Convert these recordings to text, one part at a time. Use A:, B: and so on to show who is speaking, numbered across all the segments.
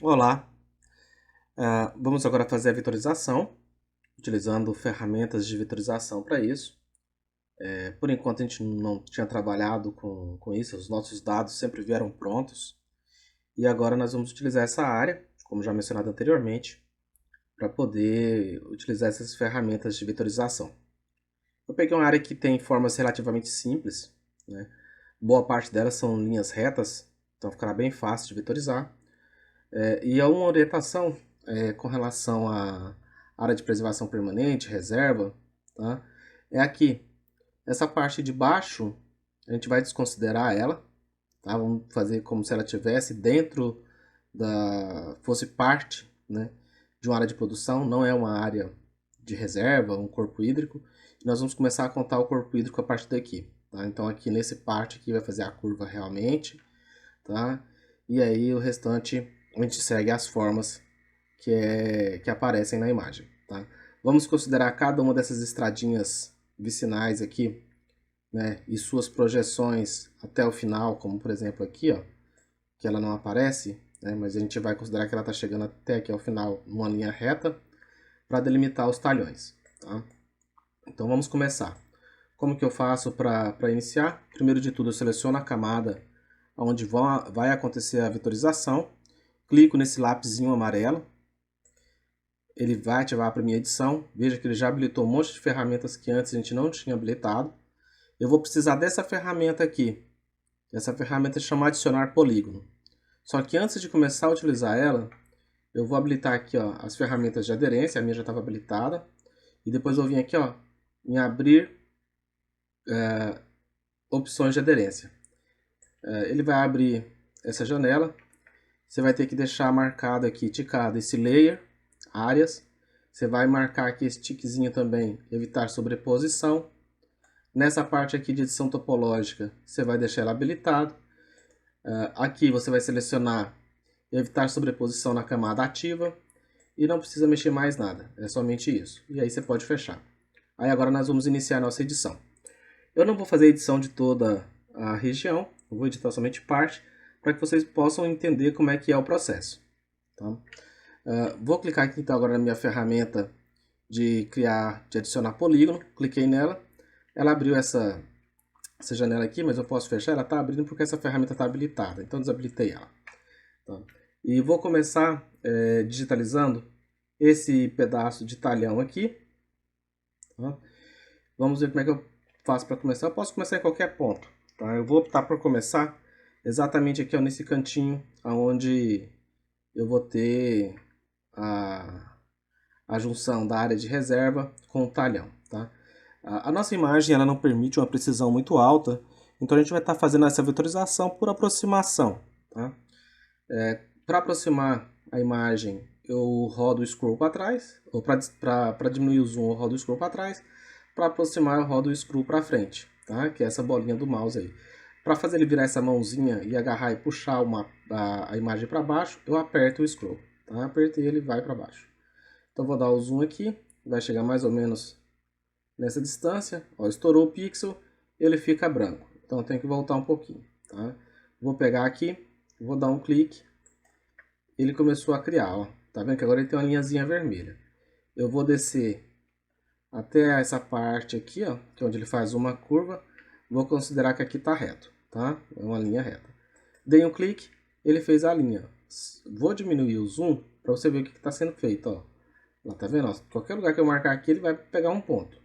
A: Olá, vamos agora fazer a vetorização, utilizando ferramentas de vetorização para isso. Por enquanto a gente não tinha trabalhado com isso, os nossos dados sempre vieram prontos. E agora nós vamos utilizar essa área, como já mencionado anteriormente, para poder utilizar essas ferramentas de vetorização. Eu peguei uma área que tem formas relativamente simples, né? Boa parte delas são linhas retas, então ficará bem fácil de vetorizar. E há uma orientação com relação à área de preservação permanente, reserva, tá? É aqui. Essa parte de baixo, a gente vai desconsiderar ela, tá? Vamos fazer como se ela tivesse dentro fosse parte, né, de uma área de produção, não é uma área de reserva, um corpo hídrico. E nós vamos começar a contar o corpo hídrico a partir daqui, tá? Então aqui nesse parte aqui vai fazer a curva realmente, tá? E aí o restante a gente segue as formas que aparecem na imagem, tá? Vamos considerar cada uma dessas estradinhas vicinais aqui, né, e suas projeções até o final, como por exemplo aqui, ó, que ela não aparece, né, mas a gente vai considerar que ela está chegando até aqui ao final numa linha reta para delimitar os talhões, tá? Então vamos começar. Como que eu faço para iniciar? Primeiro de tudo eu seleciono a camada onde vai acontecer a vetorização, clico nesse lapisinho amarelo, ele vai ativar para minha edição. Veja que ele já habilitou um monte de ferramentas que antes a gente não tinha habilitado. Eu vou precisar dessa ferramenta aqui. Essa ferramenta chama adicionar polígono. Só que antes de começar a utilizar ela, eu vou habilitar aqui ó, as ferramentas de aderência, a minha já estava habilitada. E depois eu vim aqui ó, em abrir opções de aderência. Ele vai abrir essa janela. Você vai ter que deixar marcado aqui, ticado, esse layer, áreas. Você vai marcar aqui esse tiquezinho também, evitar sobreposição. Nessa parte aqui de edição topológica, você vai deixar ela habilitado. Aqui você vai selecionar evitar sobreposição na camada ativa. E não precisa mexer mais nada, é somente isso. E aí você pode fechar. Aí agora nós vamos iniciar a nossa edição. Eu não vou fazer a edição de toda a região, eu vou editar somente parte, para que vocês possam entender como é que é o processo. Tá? Vou clicar aqui então agora na minha ferramenta de adicionar polígono, cliquei nela, ela abriu essa janela aqui, mas eu posso fechar, ela está abrindo porque essa ferramenta está habilitada, então desabilitei ela. Tá? E vou começar digitalizando esse pedaço de talhão aqui. Tá? Vamos ver como é que eu faço para começar. Eu posso começar em qualquer ponto. Tá? Eu vou optar por começar exatamente aqui ó, nesse cantinho onde eu vou ter a junção da área de reserva com o talhão. Tá? A nossa imagem ela não permite uma precisão muito alta, então a gente vai estar fazendo essa vetorização por aproximação. Tá? Para aproximar a imagem, eu rodo o scroll para trás, ou para diminuir o zoom, eu rodo o scroll para trás. Para aproximar, eu rodo o scroll para frente, tá? Que é essa bolinha do mouse aí. Para fazer ele virar essa mãozinha e agarrar e puxar a imagem para baixo, eu aperto o scroll, tá? Apertei ele vai para baixo. Então vou dar o zoom aqui, vai chegar mais ou menos nessa distância. Ó, estourou o pixel, ele fica branco. Então eu tenho que voltar um pouquinho, tá? Vou pegar aqui, vou dar um clique, ele começou a criar, ó. Tá vendo que agora ele tem uma linhazinha vermelha. Eu vou descer até essa parte aqui, ó, que é onde ele faz uma curva. Vou considerar que aqui está reto, tá? É uma linha reta. Dei um clique, ele fez a linha. Vou diminuir o zoom para você ver o que está sendo feito, ó. Lá, tá vendo? Ó, qualquer lugar que eu marcar aqui, ele vai pegar um ponto.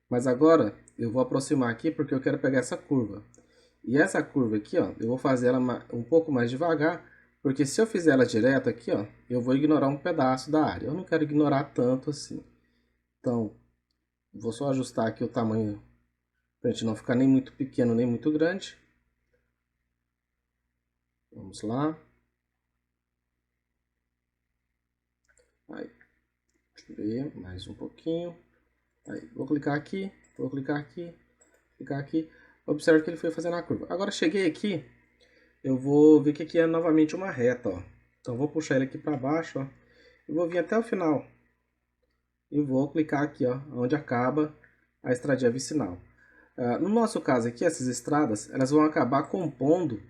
A: Mas agora eu vou aproximar aqui porque eu quero pegar essa curva. E essa curva aqui, ó, eu vou fazer ela um pouco mais devagar, porque se eu fizer ela direto aqui, ó, eu vou ignorar um pedaço da área. Eu não quero ignorar tanto assim. Então, vou só ajustar aqui o tamanho para a gente não ficar nem muito pequeno nem muito grande. Vamos lá. Aí, deixa eu ver, mais um pouquinho. Aí, vou clicar aqui, vou clicar aqui, clicar aqui. Observe que ele foi fazendo a curva. Agora cheguei aqui, eu vou ver que aqui é novamente uma reta, ó. Então vou puxar ele aqui para baixo, ó. E vou vir até o final. E vou clicar aqui, ó, onde acaba a estradinha vicinal. No nosso caso aqui, essas estradas, elas vão acabar compondo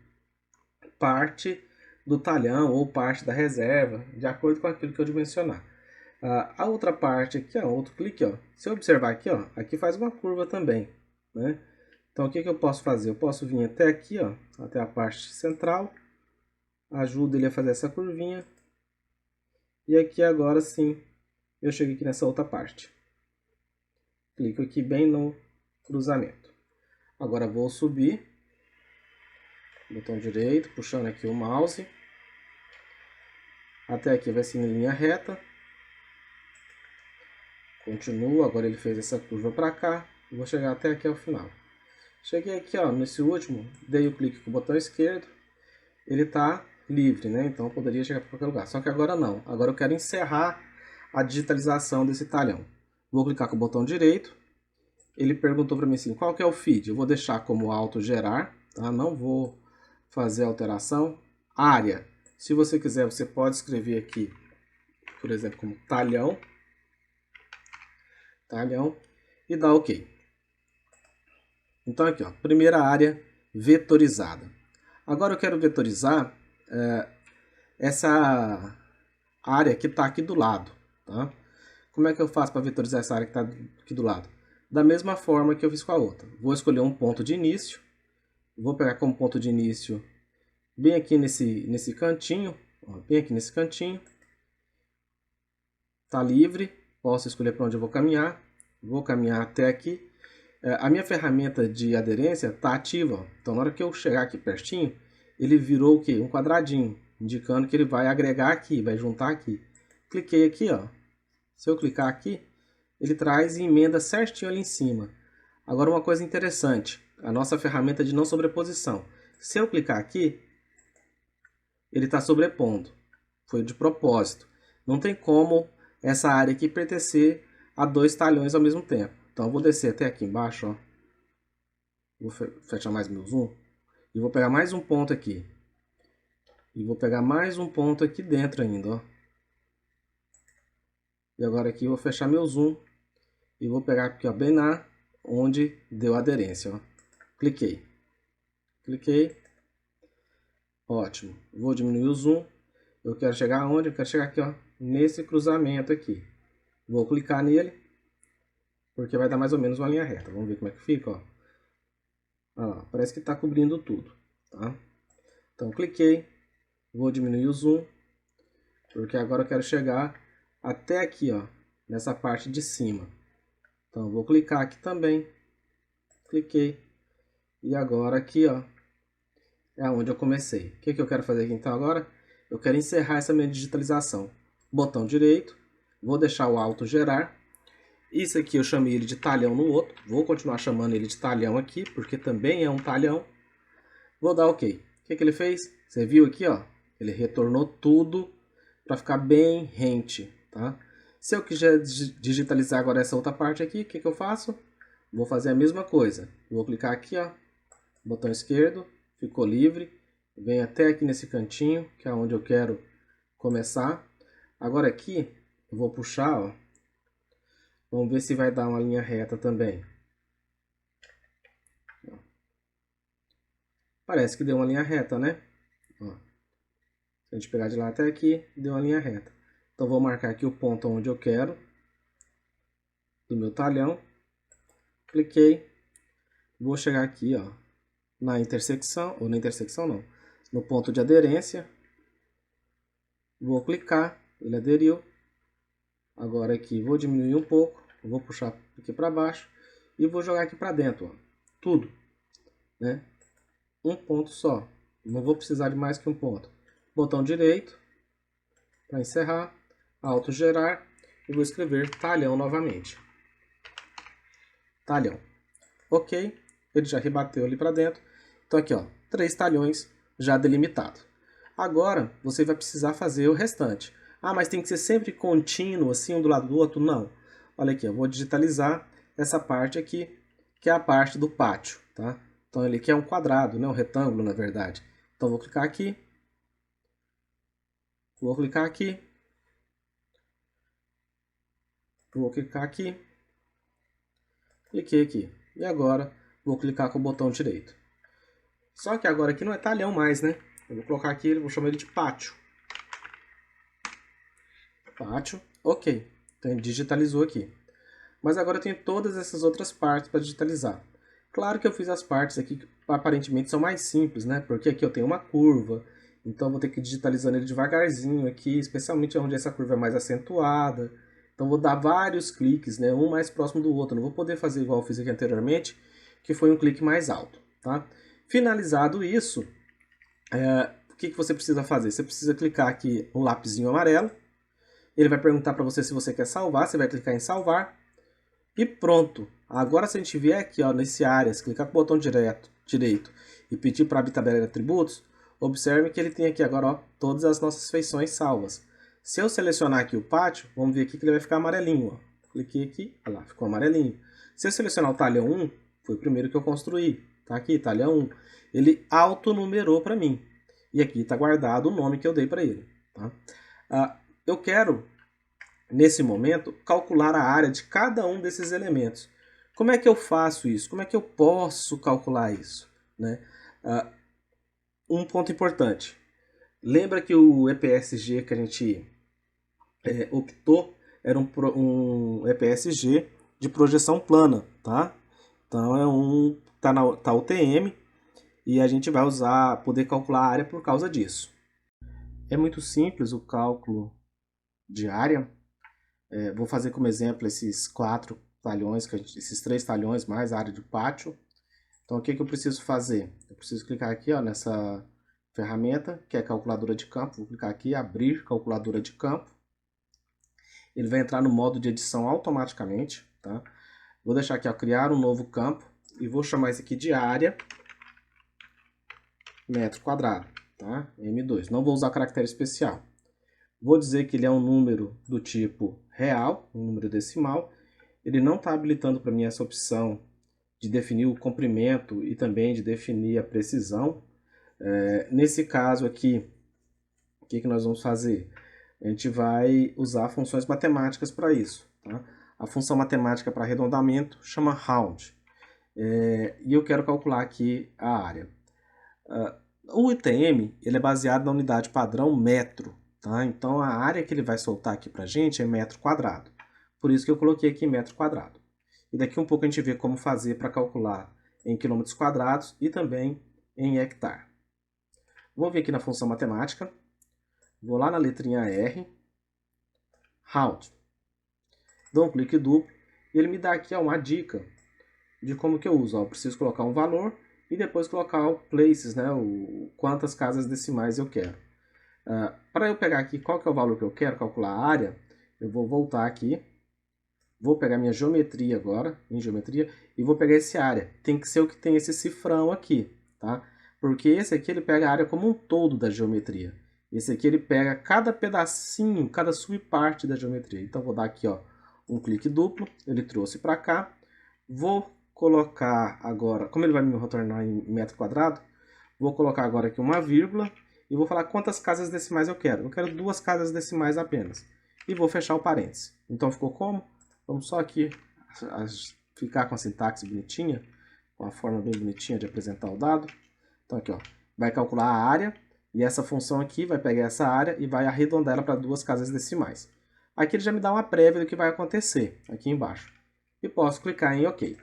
A: parte do talhão ou parte da reserva, de acordo com aquilo que eu dimensionar. A outra parte aqui, ó, outro clique, ó, se eu observar aqui, ó, aqui faz uma curva também, né? Então, o que eu posso fazer? Eu posso vir até aqui, ó, até a parte central, ajudo ele a fazer essa curvinha, e aqui agora sim, eu chego aqui nessa outra parte. Clico aqui bem no cruzamento. Agora vou subir, botão direito, puxando aqui o mouse, até aqui vai ser em linha reta. Continuo, agora ele fez essa curva para cá, vou chegar até aqui ao final. Cheguei aqui, ó, nesse último, dei o clique com o botão esquerdo, ele está livre, né? Então eu poderia chegar para qualquer lugar. Só que agora não, agora eu quero encerrar a digitalização desse talhão. Vou clicar com o botão direito, ele perguntou para mim assim, qual que é o feed? Eu vou deixar como autogerar, tá? Não vou fazer alteração. Área, se você quiser, você pode escrever aqui, por exemplo, como talhão, e dar OK. Então aqui, ó, primeira área vetorizada. Agora eu quero vetorizar essa área que está aqui do lado, tá? Como é que eu faço para vetorizar essa área que está aqui do lado? Da mesma forma que eu fiz com a outra. Vou escolher um ponto de início, vou pegar como ponto de início bem aqui nesse cantinho, ó, bem aqui nesse cantinho. Tá livre, posso escolher para onde eu vou caminhar até aqui. A minha ferramenta de aderência está ativa, então na hora que eu chegar aqui pertinho, ele virou o quê? Um quadradinho, indicando que ele vai agregar aqui, vai juntar aqui. Cliquei aqui, ó. Se eu clicar aqui, ele traz e emenda certinho ali em cima. Agora uma coisa interessante, a nossa ferramenta de não sobreposição. Se eu clicar aqui, ele está sobrepondo, foi de propósito. Não tem como essa área aqui pertencer a dois talhões ao mesmo tempo. Então eu vou descer até aqui embaixo, ó. Vou fechar mais meu zoom. E vou pegar mais um ponto aqui. E vou pegar mais um ponto aqui dentro ainda, ó. E agora aqui eu vou fechar meu zoom. E vou pegar aqui, ó, bem na onde deu aderência, ó. Cliquei. Cliquei. Ótimo. Vou diminuir o zoom. Eu quero chegar aonde? Eu quero chegar aqui, ó, nesse cruzamento aqui. Vou clicar nele, porque vai dar mais ou menos uma linha reta. Vamos ver como é que fica, ó. Olha lá, parece que está cobrindo tudo, tá? Então, cliquei, vou diminuir o zoom, porque agora eu quero chegar até aqui, ó, nessa parte de cima. Então, eu vou clicar aqui também, cliquei, e agora aqui, ó, é onde eu comecei. O que eu quero fazer aqui então agora? Eu quero encerrar essa minha digitalização. Botão direito, vou deixar o auto gerar. Isso aqui eu chamei ele de talhão no outro. Vou continuar chamando ele de talhão aqui, porque também é um talhão. Vou dar OK. O que ele fez? Você viu aqui, ó? Ele retornou tudo para ficar bem rente, tá? Se eu quiser digitalizar agora essa outra parte aqui, o que eu faço? Vou fazer a mesma coisa. Vou clicar aqui, ó, botão esquerdo, ficou livre. Venho até aqui nesse cantinho, que é onde eu quero começar. Agora aqui, eu vou puxar, ó. Vamos ver se vai dar uma linha reta também. Parece que deu uma linha reta, né? Ó. Se a gente pegar de lá até aqui, deu uma linha reta. Então vou marcar aqui o ponto onde eu quero, do meu talhão. Cliquei. Vou chegar aqui, ó, na intersecção, ou na intersecção não, no ponto de aderência. Vou clicar, ele aderiu. Agora aqui vou diminuir um pouco, vou puxar aqui para baixo e vou jogar aqui para dentro, ó, tudo, né? Um ponto só, não vou precisar de mais que um ponto. Botão direito para encerrar, autogerar e vou escrever talhão novamente. Talhão. OK, ele já rebateu ali para dentro. Então aqui, ó, 3 talhões já delimitados. Agora você vai precisar fazer o restante. Ah, mas tem que ser sempre contínuo, assim, um do lado do outro? Não. Olha aqui, eu vou digitalizar essa parte aqui, que é a parte do pátio, tá? Então ele aqui é um quadrado, né? Um retângulo, na verdade. Então vou clicar aqui. Vou clicar aqui. Vou clicar aqui. Cliquei aqui. E agora vou clicar com o botão direito. Só que agora aqui não é talhão mais, né? Eu vou colocar aqui, vou chamar ele de pátio. Pátio, ok. Então ele digitalizou aqui. Mas agora eu tenho todas essas outras partes para digitalizar. Claro que eu fiz as partes aqui que aparentemente são mais simples, né? Porque aqui eu tenho uma curva, então eu vou ter que ir digitalizando ele devagarzinho aqui, especialmente onde essa curva é mais acentuada. Então eu vou dar vários cliques, né? Um mais próximo do outro. Não vou poder fazer igual eu fiz aqui anteriormente, que foi um clique mais alto, tá? Finalizado isso, o que você precisa fazer? Você precisa clicar aqui no lapisinho amarelo. Ele vai perguntar para você se você quer salvar, você vai clicar em salvar. E pronto. Agora se a gente vier aqui ó, nesse áreas, clicar com o botão direito e pedir para abrir tabela de atributos, observe que ele tem aqui agora ó, todas as nossas feições salvas. Se eu selecionar aqui o pátio, vamos ver aqui que ele vai ficar amarelinho. Ó. Cliquei aqui, olha lá, ficou amarelinho. Se eu selecionar o talhão 1, foi o primeiro que eu construí. Tá aqui, talhão 1. Ele autonumerou para mim. E aqui está guardado o nome que eu dei para ele. Tá? Eu quero nesse momento, calcular a área de cada um desses elementos. Como é que eu faço isso? Como é que eu posso calcular isso? Né? Um ponto importante. Lembra que o EPSG que a gente optou era um EPSG de projeção plana, tá? Então tá UTM e a gente vai poder calcular a área por causa disso. É muito simples o cálculo de área. Vou fazer como exemplo esses 4 talhões, esses 3 talhões mais a área de pátio. Então o que eu preciso fazer? Eu preciso clicar aqui ó, nessa ferramenta, que é calculadora de campo. Vou clicar aqui, abrir calculadora de campo. Ele vai entrar no modo de edição automaticamente. Tá? Vou deixar aqui, ó, criar um novo campo e vou chamar esse aqui de área metro quadrado, tá? M2. Não vou usar caractere especial. Vou dizer que ele é um número do tipo real, um número decimal. Ele não está habilitando para mim essa opção de definir o comprimento e também de definir a precisão. Nesse caso aqui, o que nós vamos fazer? A gente vai usar funções matemáticas para isso. Tá? A função matemática para arredondamento chama round. E eu quero calcular aqui a área. O ITM ele é baseado na unidade padrão metro. Tá? Então a área que ele vai soltar aqui para a gente é metro quadrado. Por isso que eu coloquei aqui metro quadrado. E daqui um pouco a gente vê como fazer para calcular em quilômetros quadrados e também em hectare. Vou vir aqui na função matemática, vou lá na letrinha R, round. Dou um clique duplo e ele me dá aqui uma dica de como que eu uso. Eu preciso colocar um valor e depois colocar o places, né, quantas casas decimais eu quero. Para eu pegar aqui qual que é o valor que eu quero, calcular a área, eu vou voltar aqui, vou pegar minha geometria agora, em geometria, e vou pegar esse área. Tem que ser o que tem esse cifrão aqui, tá? Porque esse aqui ele pega a área como um todo da geometria. Esse aqui ele pega cada pedacinho, cada subparte da geometria. Então vou dar aqui ó, um clique duplo, ele trouxe para cá. Vou colocar agora, como ele vai me retornar em metro quadrado, vou colocar agora aqui uma vírgula e vou falar quantas casas decimais eu quero. Eu quero 2 casas decimais apenas. E vou fechar o parênteses. Então ficou como? Vamos só aqui ficar com a sintaxe bonitinha, com a forma bem bonitinha de apresentar o dado. Então aqui ó, vai calcular a área e essa função aqui vai pegar essa área e vai arredondar ela para 2 casas decimais. Aqui ele já me dá uma prévia do que vai acontecer aqui embaixo. E posso clicar em OK.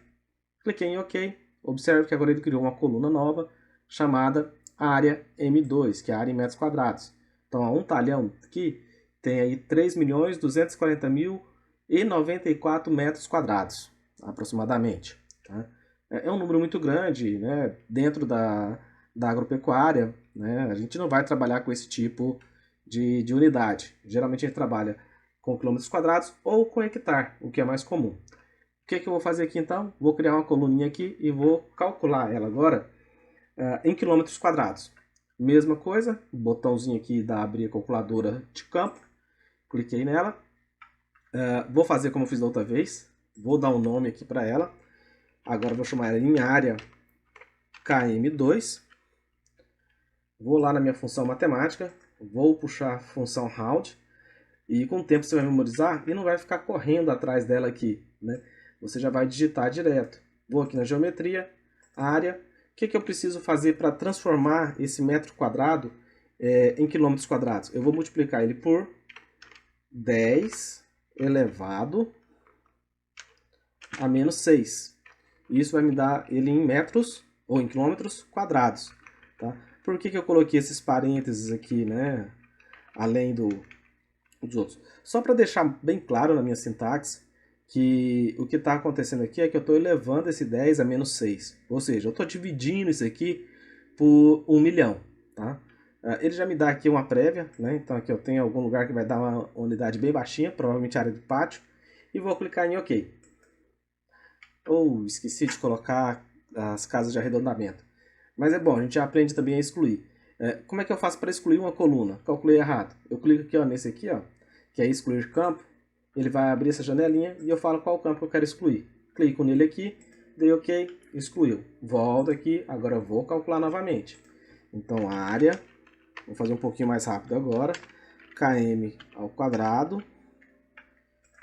A: Cliquei em OK, observe que agora ele criou uma coluna nova chamada área M2, que é a área em metros quadrados. Então, um talhão aqui tem aí 3.240.094 metros quadrados, aproximadamente. Tá? É um número muito grande, né? Dentro da agropecuária, né? A gente não vai trabalhar com esse tipo de unidade. Geralmente a gente trabalha com quilômetros quadrados ou com hectare, o que é mais comum. O que eu vou fazer aqui então? Vou criar uma coluninha aqui e vou calcular ela agora em quilômetros quadrados. Mesma coisa, botãozinho aqui da abrir a calculadora de campo, cliquei nela. Vou fazer como eu fiz da outra vez, vou dar um nome aqui para ela. Agora vou chamar ela em área KM2. Vou lá na minha função matemática, vou puxar a função round. E com o tempo você vai memorizar e não vai ficar correndo atrás dela aqui, né? Você já vai digitar direto. Vou aqui na geometria, área, que eu preciso fazer para transformar esse metro quadrado em quilômetros quadrados? Eu vou multiplicar ele por 10 elevado a menos 6. Isso vai me dar ele em metros ou em quilômetros quadrados. Tá? Por que eu coloquei esses parênteses aqui, né? Além dos outros? Só para deixar bem claro na minha sintaxe que o que está acontecendo aqui é que eu estou elevando esse 10 a menos 6. Ou seja, eu estou dividindo isso aqui por 1 milhão. Tá? Ele já me dá aqui uma prévia, né? Então aqui eu tenho algum lugar que vai dar uma unidade bem baixinha, provavelmente a área de pátio, e vou clicar em OK. Esqueci de colocar as casas de arredondamento. Mas é bom, a gente já aprende também a excluir. Como é que eu faço para excluir uma coluna? Calculei errado. Eu clico aqui, ó, nesse aqui, ó, que é excluir campo. Ele vai abrir essa janelinha e eu falo qual campo eu quero excluir. Clico nele aqui, dei OK, excluiu. Volto aqui, agora eu vou calcular novamente. Então, área, vou fazer um pouquinho mais rápido agora, km ao quadrado.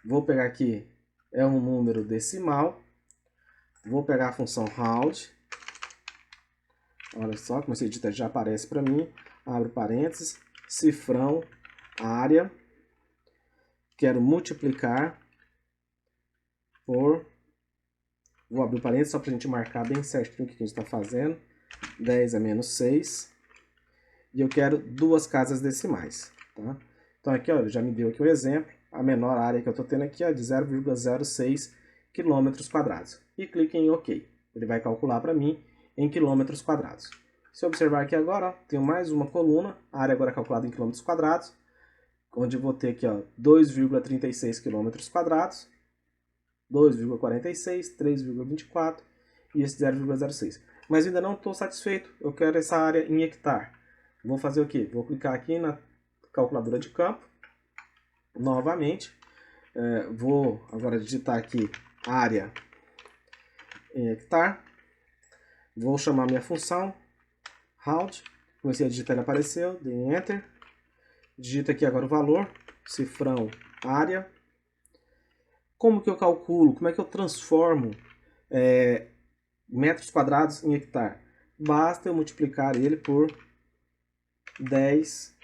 A: Vou pegar aqui, é um número decimal. Vou pegar a função round. Olha só, como esse editor já aparece para mim. Abro parênteses, cifrão, área. Quero multiplicar por... Vou abrir parênteses só para a gente marcar bem certinho o que a gente está fazendo. 10 a menos 6. E eu quero duas casas decimais. Tá? Então aqui, ó, ele já me deu aqui um exemplo. A menor área que eu estou tendo aqui é de 0,06 quilômetros quadrados. E clique em OK. Ele vai calcular para mim em quilômetros quadrados. Se eu observar aqui agora, ó, tenho mais uma coluna, a área agora é calculada em quilômetros quadrados, onde eu vou ter aqui 2,36 quilômetros quadrados, 2,46, 3,24 e esse 0,06. Mas ainda não estou satisfeito, eu quero essa área em hectare. Vou fazer o quê? Vou clicar aqui na calculadora de campo, novamente, vou agora digitar aqui área em hectare. Vou chamar minha função, round. Comecei a digitar, ele apareceu, dei Enter. Digito aqui agora o valor, cifrão, área. Como que eu calculo, como é que eu transformo metros quadrados em hectare? Basta eu multiplicar ele por 10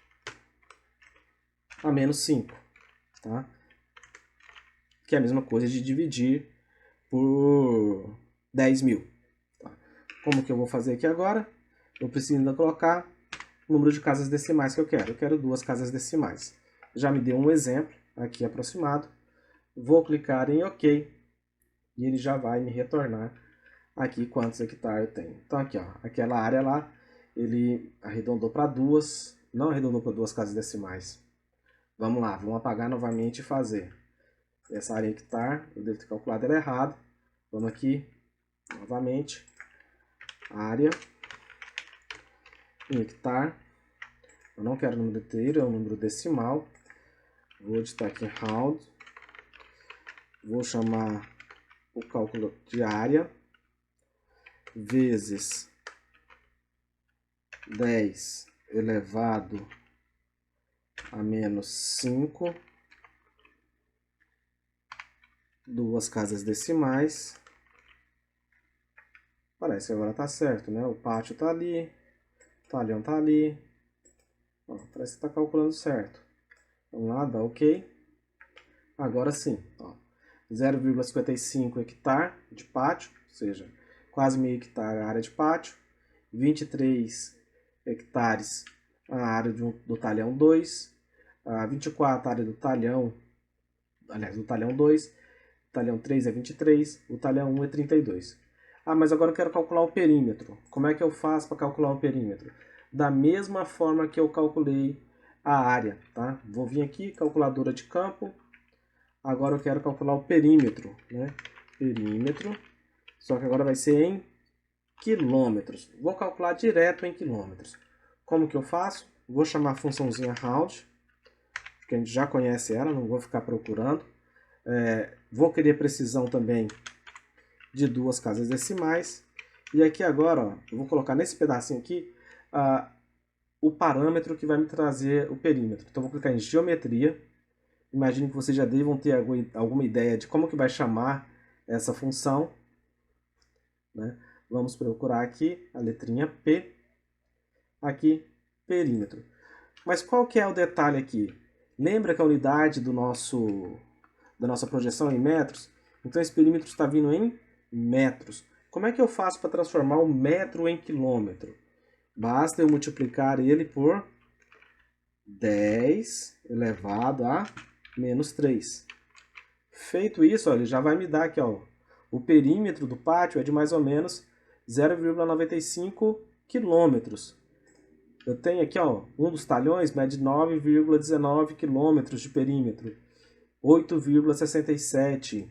A: a menos 5. Tá? Que é a mesma coisa de dividir por 10 mil. Como que eu vou fazer aqui agora? Eu preciso ainda colocar o número de casas decimais que eu quero. Eu quero duas casas decimais. Já me deu um exemplo aqui aproximado. Vou clicar em OK. E ele já vai me retornar aqui quantos hectares eu tenho. Então aqui, ó, aquela área lá, ele arredondou para duas. Não arredondou para duas casas decimais. Vamos lá, vamos apagar novamente e fazer. Essa área em hectare, eu devo ter calculado ela errado. Vamos aqui, novamente. Área em hectare. Eu não quero o número inteiro, é um número decimal. Vou digitar aqui round. Vou chamar o cálculo de área vezes 10 elevado a menos 5. Duas casas decimais. Parece que agora está certo, né? O pátio está ali, o talhão está ali. Ó, parece que está calculando certo. Vamos lá, dá OK. Agora sim, 0,55 hectare de pátio, ou seja, quase meio hectare a área de pátio. 23 hectares a área do talhão 2. 24 a área do talhão, aliás, do talhão 2. O talhão 3 é 23, o talhão 1 é 32. Mas agora eu quero calcular o perímetro. Como é que eu faço para calcular o perímetro? Da mesma forma que eu calculei a área, tá? Vou vir aqui, calculadora de campo. Agora eu quero calcular o perímetro, né? Perímetro, só que agora vai ser em quilômetros. Vou calcular direto em quilômetros. Como que eu faço? Vou chamar a funçãozinha round, que a gente já conhece ela, não vou ficar procurando. Vou querer precisão também de duas casas decimais. E aqui agora, ó, eu vou colocar nesse pedacinho aqui o parâmetro que vai me trazer o perímetro. Então vou clicar em geometria. Imagino que vocês já devam ter alguma ideia de como que vai chamar essa função, né? Vamos procurar aqui a letrinha P, aqui perímetro. Mas qual que é o detalhe aqui? Lembra que a unidade da nossa projeção é em metros? Então esse perímetro está vindo em metros. Como é que eu faço para transformar o metro em quilômetro? Basta eu multiplicar ele por 10 elevado a menos 3. Feito isso, ó, ele já vai me dar aqui, ó, o perímetro do pátio é de mais ou menos 0,95 quilômetros. Eu tenho aqui, ó, um dos talhões mede 9,19 quilômetros de perímetro, 8,67,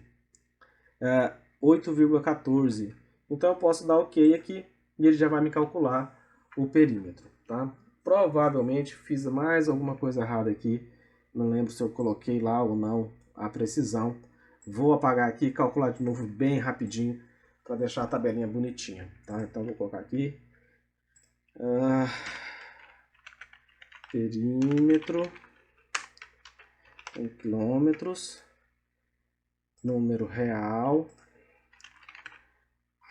A: 8,14. Então eu posso dar OK aqui e ele já vai me calcular o perímetro, tá? Provavelmente fiz mais alguma coisa errada aqui, não lembro se eu coloquei lá ou não a precisão. Vou apagar aqui e calcular de novo bem rapidinho para deixar a tabelinha bonitinha, tá? Então vou colocar aqui perímetro em quilômetros, número real,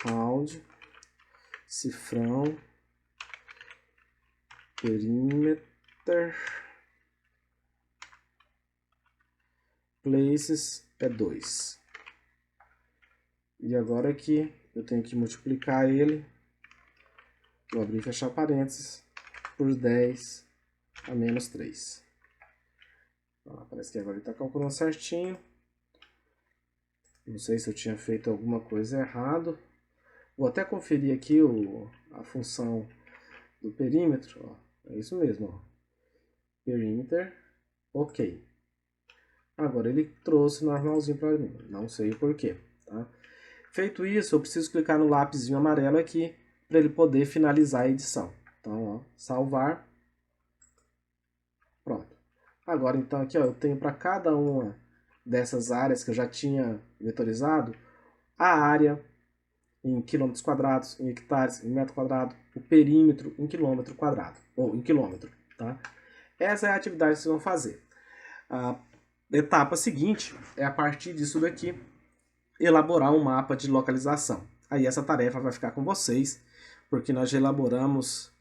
A: round, cifrão, perímetro, places é 2. E agora aqui eu tenho que multiplicar ele, vou abrir e fechar parênteses, por 10 a menos 3. Parece que agora ele está calculando certinho. Não sei se eu tinha feito alguma coisa errado. Vou até conferir aqui a função do perímetro. Ó. É isso mesmo. Ó. Perímetro, OK. Agora ele trouxe normalzinho para mim. Não sei o porquê. Tá? Feito isso, eu preciso clicar no lápisinho amarelo aqui para ele poder finalizar a edição. Então, ó, salvar. Pronto. Agora, então, aqui ó, eu tenho para cada uma dessas áreas que eu já tinha vetorizado, a área em quilômetros quadrados, em hectares, em metro quadrado, o perímetro em quilômetro quadrado, ou em quilômetro, tá? Essa é a atividade que vocês vão fazer. A etapa seguinte é, a partir disso daqui, elaborar um mapa de localização. Aí essa tarefa vai ficar com vocês, porque nós já elaboramos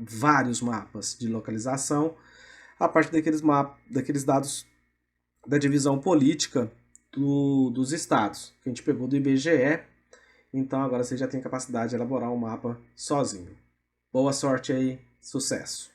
A: vários mapas de localização a partir daqueles dados da divisão política dos estados, que a gente pegou do IBGE. Então agora você já tem capacidade de elaborar um mapa sozinho. Boa sorte aí, sucesso!